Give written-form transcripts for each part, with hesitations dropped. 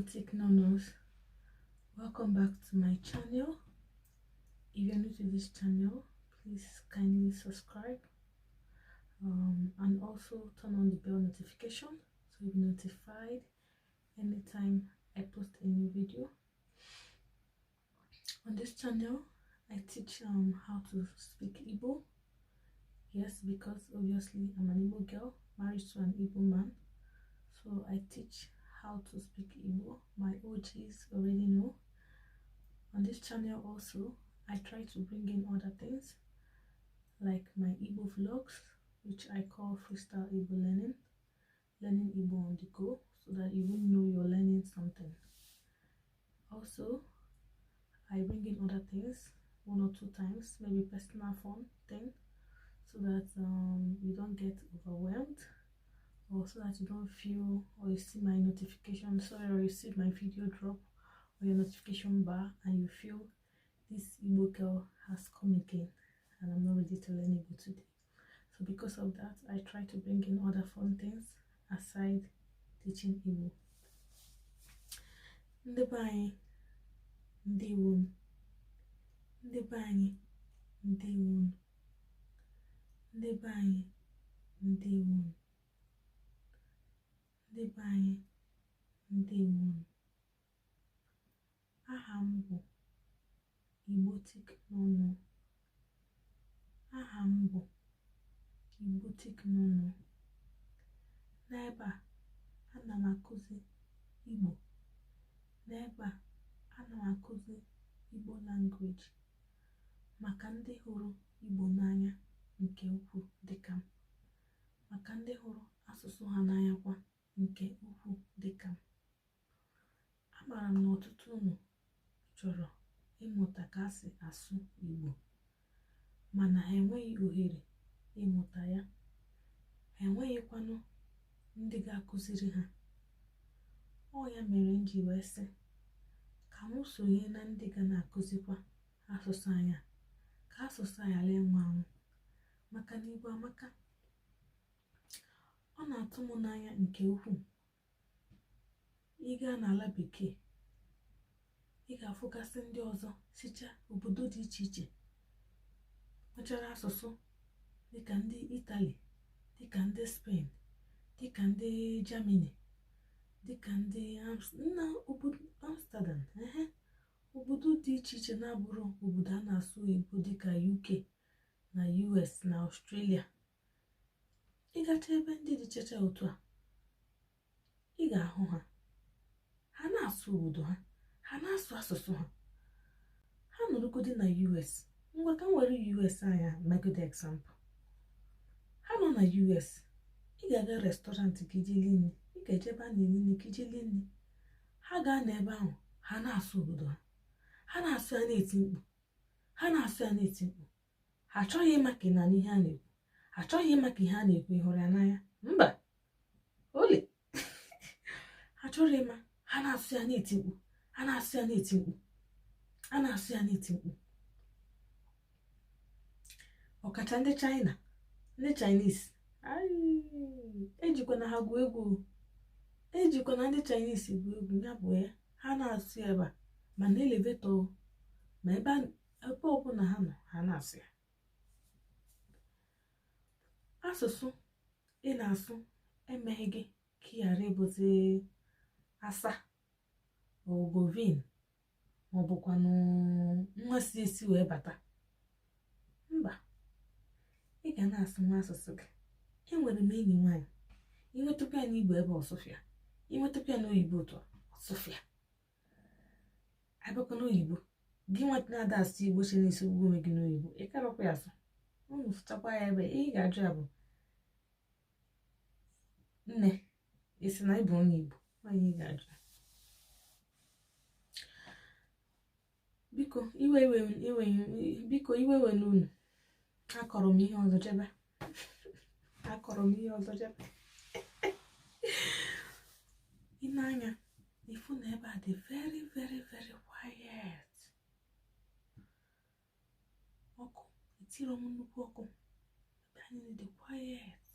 Igboticnonos, welcome back to my channel. If you're new to this channel, please kindly subscribe and also turn on the bell notification so you'll be notified anytime I post a new video. On this channel I teach how to speak Igbo. Yes, because obviously I'm an Igbo girl married to an Igbo man, so I teach how to speak Igbo. My OGs already know. On this channel also I try to bring in other things like my Igbo vlogs, which I call Freestyleigbolearning, learning Igbo on the go, so that you will know you're learning something. Also, I bring in other things 1 or 2 times, maybe personal fun thing, so that you don't get overwhelmed, or so that you don't feel, or you see my notification, or you see my video drop or your notification bar and you feel this Igbo girl has come again and I'm not ready to learn Igbo today. So because of that, I try to bring in other fun things aside teaching Igbo. Ndị be anyị ndewo, ndị be anyị ndewo, ndị be anyị ndewo, ndị be anyị ndewo. Aha m bụ igboticnono. Aha m bụ igboticnono. N'ebe a ana m akụzi Igbo. N'ebe a ana m akụzi Igbo language maka ndị hụrụ Igbo n'anya nke ukwuu dịka m, maka ndị hụrụ asụsụ ha n'anya kwa nke ukwuu dịka m. Amara m na ọtụtụ unu chọrọ ịmụta ka asị asụ Igbo, mana ha enweghị ohere ịmụta ya. Ha enweghịkwanụ ndị ga-akụziri ha. Ọ ya mere m ji wee sị ka m sonye na ndị ga na-akụzikwa asụsụ anya, ka asụsụ anya ghara ịnwụ anwụ, maka na Igbo amaka. Ọ na-atụ m n'anya nke ukwuu. Ị gaa n'ala bekee, ị ga-afụgasị ndị ọzọ sicha obodo dị iche iche nwechara asụsụ dịka ndị Italy, dịka ndị Spain, dịka ndị Germany, dịka ndị Amsterdam, obodo dị iche iche na-abụrụ obodo a na-asụ Igbo dịka UK na US na Australia. Ị gacha ebe ndị dị iche otu a, ị ga-ahụ ha, ha na-asụ obodo ha, ha na-asụ asụsụ ha. Ha nọrọgodi na US. Ngwa ka m were US anya megide example. Ha nọ na US, ị ga-aga restọrantị ka ije lie nri, ị ga-eje ebe a na-eli nri ka ije lie nri. Ha gaa n'ebe ahụ, ha na-asụ obodo ha, ha na-asụ ya na-eti mkpu, ha na-asụ ya na-eti mkpu. Ha achọghị ịma ka ị na ihe a na-ekwu, ha achọghị ịma ka ihe a na-ekwu ịhụrụ ya n'anya. Mba, ole ha chọrọ ịma. Ha na-asụ ya na-eti mkpu, ha na-asụ ya na-eti mkpu, ha na-asụ ya na-eti mkpu. Ọkacha ndị China, ndị Chinese, ejikwana ha gụọ egwu, ejikwana ndị Chinese gụọ egwu. Ya bụ ya, ha na-asụ ya ebe a, ma na elevator, ma ebe ọbụla ha nọ, ha na-asụ ya. Asụsụ ị na-asụ emeghị gị ka ị ghara ịbụzi asa ogovin, ma ọ bụkwanụ nwa si esi wee bata. Mba, ị ga na-asụ nwa asụsụ gị. Enwere m enyi nwaanyị, inwetakwa ya n'Igbo ebe ọsụfịa, inwetakwa ya n'oyibo ụtọ ọsụfịa. Abịakwa n'oyibo, gị nweta na-ada asụ Igbo che na-esi ugbo onwe gị n'oyibo, ị karọkwa ya asụ. Unu fụchakwa ya ebe ị ga-ajụ ya bụ, nne, isi na ịbụ onye Igbo? Onye ị ga-ajụ. Biko iwe n'unu. Akọrọ m ihe ọzọ jebe. Akọrọ m ihe ọzọ jebe. Ị na-anya, ifu na ebe a dị very very very quiet. Ọkụ etiro m nnukwu ọkụ. Ebe anyị dị quiet.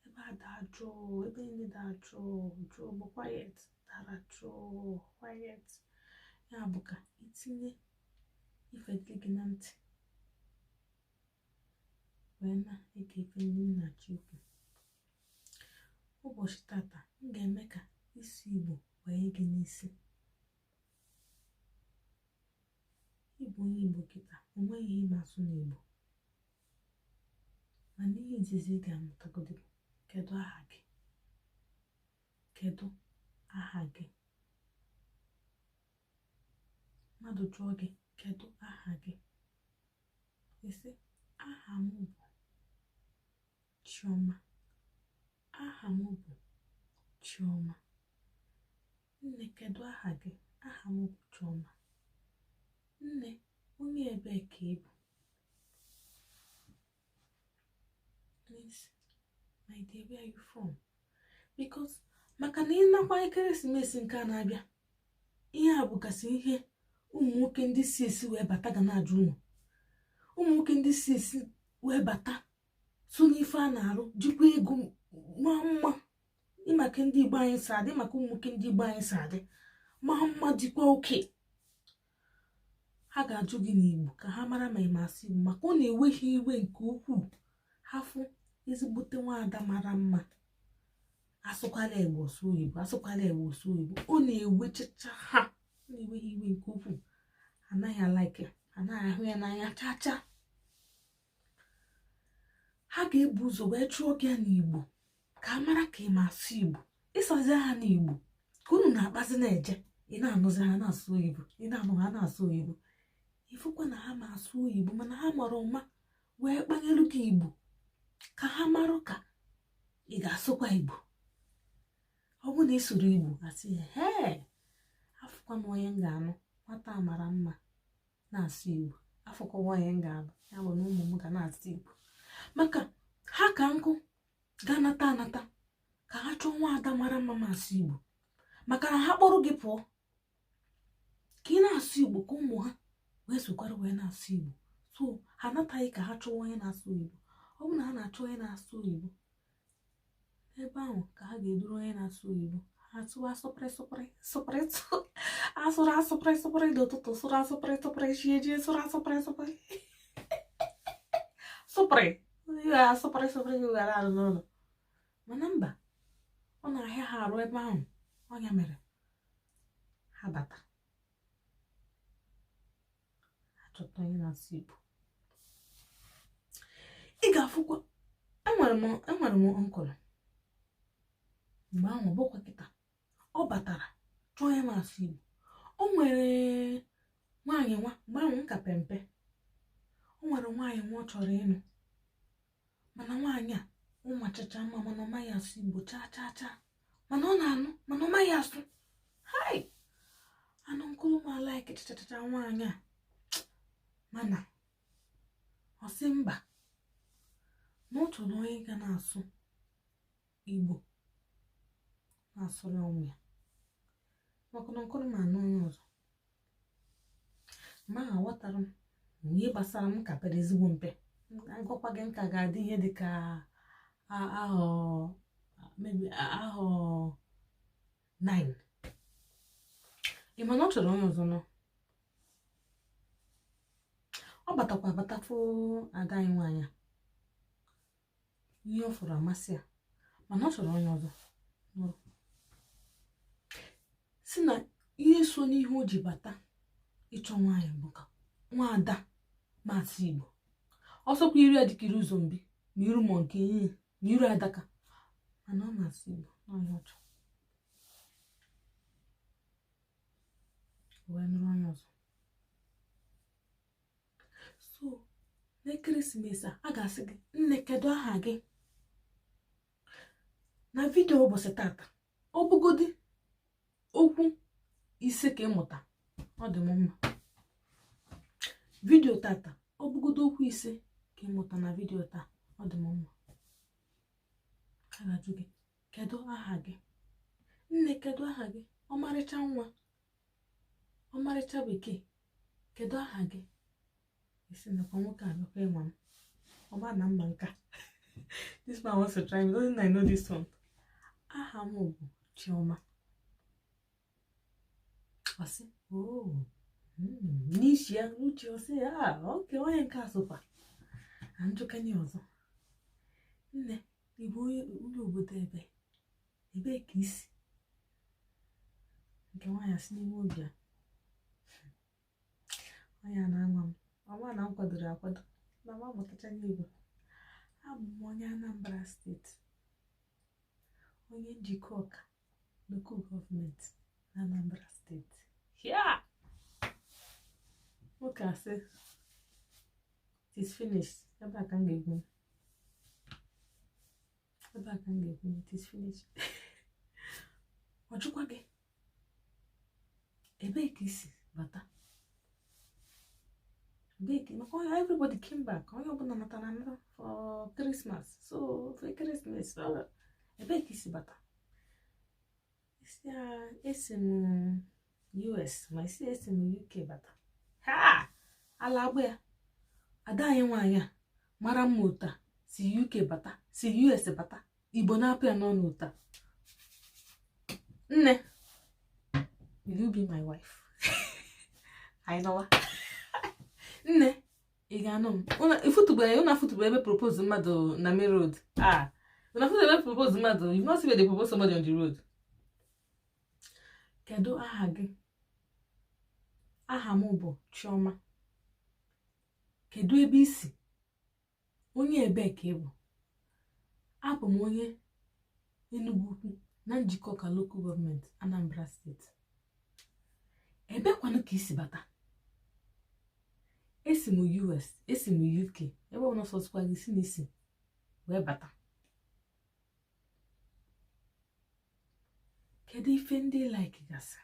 Ebe a da jụụ, ebe niile da jụụ, jụụ bụ quiet, da dara jụụ quiet. Ya bụ ka itinye ife dị gị na ntị wee na-ege ife ndị m na-achọ ikwu. Ụbọchị tata m ga-eme ka isi Igbo banye gị n'isi. Ịbụ onye Igbo kịta, o nweghị ihe na-asụ n'Igbo, mana ihe izizi ị ga-amụtagodo bụ kedu aha gị. Kedu aha gị? Mmadụ jụọ gị kedu aha gị, isi aha m bụ Chioma. Aha m bụ Chioma. Nne, kedu aha gị? Aha m bụ Chioma. Nne, onye ebee ka ị bụ? Please, my dear, where are you from? Because maka na ịnakwa ekeresimesi nke a na-abịa, ihe a bụgasị ihe ụmụ nwoke ndị si esi wee bata ga na-ajụ ụnụ. Ụmụ nwoke ndị si esi wee bata so n'ife a na-arụ, jikwa ego mma ịmaka ndị Igbo anyị si adị, maka ụmụ nwoke ndị Igbo anyị si adị mma dịkwa oke. Ha ga-ajụ gị n'Igbo ka ha mara ma ị masị Igbo, maka ọ na-ewe ha iwe nke ukwuu. Ha fụ ezigbote nwaada mara mma, asụkwala Igbo sụ Igbo, asụkwala Igbo sụ Igbo, ọ na-ewechacha ha, ọ na-ewe ha iwe nke ukwuu. Anaghị alaike, anaghị ahụ ya n'anya chacha. Ha ga-ebu ụzọ wee chụọ gị ya n'Igbo ka a mara ka ị ma asụ Igbo. Ịsazi ha n'Igbo ka unu na-akpazi na-eje, ị na-anụzi ha na-asụ Igbo, ị na-anụ ha na-asụ Igbo. Ifụkwa na ha ma asụ Igbo, mana ha mara ụma wee kpanyelu gị Igbo ka ha marụ ka ị ga-asụkwa Igbo. Ọ bụ na ị sụrụ Igbo, asị hee, afụkwa m onye m ga-anụ, nwata mara mma na-asụ Igbo. Afụkwa onye m ga-anụ, ya bụ na ụmụ m ga na-asụ Igbo. Maka ha ka nkụ ga-anata anata ka ha chọọ nwaada mara mma ma asụ Igbo, maka na ha kpọrọ gị pụọ ka ị na-asụ Igbo ka ụmụ ha wee sokwara wee na-asụ Igbo. So ha anataghị ka ha chọọ onye na-asụ Igbo. Ọ bụ na ha na-achọ onye na-asụ Igbo, ebe ahụ ka ha ga-eduru onye na-asụ Igbo. Ha tụwa asụpịrị asụrụ asụpịrị n'ụtụtụ, sụrụ asụpịrị chieje, sụrụ asụpịrị sụpịrị asụpịrị ghara arụ n'ụlọ. Mana mba, ọ na-ahịa ha arụ ebe ahụ. Ọnya mere ha bata, ha chọta onye na-asụ Igbo. Ị ga-afụkwa, enwere m nkọlọ mgbe ahụ, bụkwa kịta ọ batara chọọ ya na-asụ Igbo. O nwere nwaanyị nwa mgbe ahụ nka pempe, o nwere nwaanyị nwa ọ chọrọ ịnụ, mana nwaanyị a ụmụachacha mma, mana ọ maghị asụ Igbo chaa, mana ọ na-anụ, mana ọ maghị asụ. Hai, anụ nkụrụ m alaiki chachacha nwaanyị a, mana ọ sị mba na ọ chọrọ onye ga na-asụ Igbo na-asụrụ ụmụ ya, maka na nkụrụ m anụ onye ọzọ. Ma aghọtara m na ihe gbasara m ka pere ezigbo mpe. Agwakwa gị nka ga-adị ihe dị ka ahọ 9. Ị ma na ọ chọrọ onye ọzọ nọ. Ọ batakwa abatafụ ada anyị nwaanyị a, ihe ọ fọrọ amasị ya, mana ọ chọrọ onye ọzọ nụrụ. Si na ihe so n'ihe o ji bata ịchọ nwaanyị bụ ka nwaada masị Igbo. Ọsọkwa iri adịkiri ụzọ mbi ma iru ma nke ihe ma iru adaka, mana ọ masị Igbo n'onye ọchọ wee nụrụ onye ọzọ. So n'ekeresimesi a ga-asị gị, nne, kedu aha gị? Na vidiyo ụbọchị tata, ọ bụgodi okwu ise ka ịmụta, ọ dị m mma. Vidiyo tata, ọ bụgodi okwu ise ka ịmụta na vidiyo taa, ọ dị m mma. A ga-ajụ gị, kedu aha gị? Nne, kedu aha gị? Ọmarịcha nwa, ọmarịcha bekee, kedu aha gị? Isi nakwa nwoke a nakwa ịnwa m, ọba na mba nka. This man wants to try me, doesn't I know this one? Aha m bụ Chioma. I say, oh, Nisha, Lucio say, okay, why in Castle? And you can use ne, the boy over there, a big kiss. Can I ask you, Mobia? I am I want uncle the rapid. Mamma, what a Igbo. I'm one Anambra State. Onye Jikok, local government, Anambra State. Yeah! Okay, I say, it is finished. Never can give me. Never can give me. It is finished. What you want? A big kiss, butter. Big, everybody came back. I opened another for Christmas. So for Christmas, a big kiss, butter. It's in US. My CS in UK, butter. Ha! Alabia. Ada wanya. Mara muta. Si UK butter. Si US butter. Igbo na apia no nuta. Ne. Will you be my wife? I know. Ne. Igano. Una football ebe propose mado na main road. Una football ebe propose mado. You not see where they propose somebody on the road. Kedu aha gị? Aha m bụ Chioma. Kedu ebe isi? Onye ebe ka ịbụ? Abụ m onye Enugu na njikọ ka local government Anambra State. Ebe kwanụ ka isi bata? Esi m US, esi m UK. Ebe ọ nọsọsịkwa gị si n'isi wee bata. Kedu ife ndị like gasị?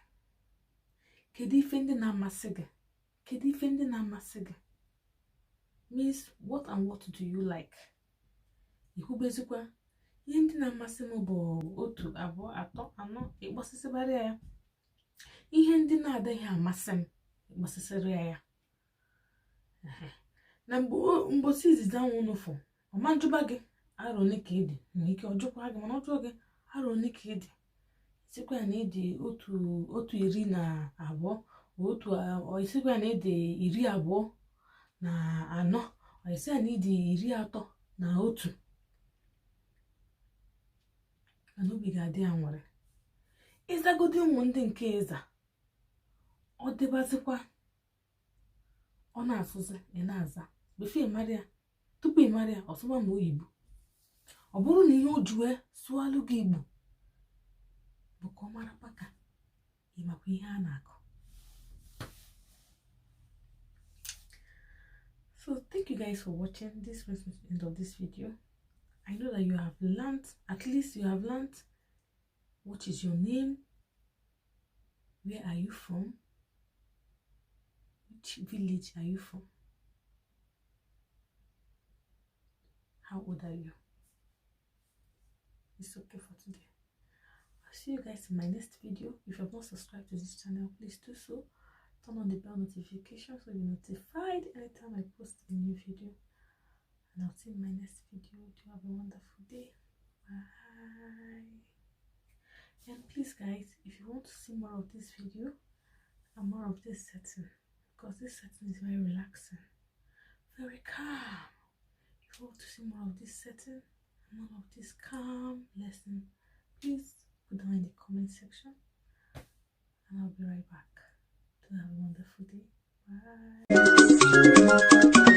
Kedu ife ndị na-amasị gị? Kedu ife ndị na-amasị gị? Means what and what do you like? Ikwubezikwa ihe ndị na-amasị m bụ 1, 2, 3, 4 ịkpọsịsịbarị ya. Ihe ndị na-adịghị amasị m ịkpọsịsịrị ya. Na mgbosi izizi anwụ n'ụfọ ọma njụba gị arọ ole ka ịdị nwere ike ọjụkwa gị mana ọjụọ gị arọ ole ka ịdị isikwa na ịdị otu 12 isikwa na ịdị 24 isikwa na ịdị 31 mana obi ga-adị ya nwere ịzagodi ụmụ ndị nke ịza ọ dịbazikwa ọ na-asụzi ị na-aza befe Maria tupu ị Maria ọsụma ma oyibo ọ bụrụ na ihe o juwe sụalụ gị Igbo bụ ka ọ mara paka ịmakwa ihe a na-akọ. So thank you guys for watching. This was the end of this video. I know that you have learned, at least you have learned what is your name, where are you from, which village are you from, how old are you. It's okay for today. I'll see you guys in my next video. If you have not subscribed to this channel, please do so. Turn on the bell notification so you're notified anytime I post a new video. And I'll see you in my next video. Do have a wonderful day. Bye. And please guys, if you want to see more of this video and more of this setting, because this setting is very relaxing, very calm. If you want to see more of this setting and more of this calm lesson, please put down in the comment section and I'll be right back. To have a wonderful day. Bye.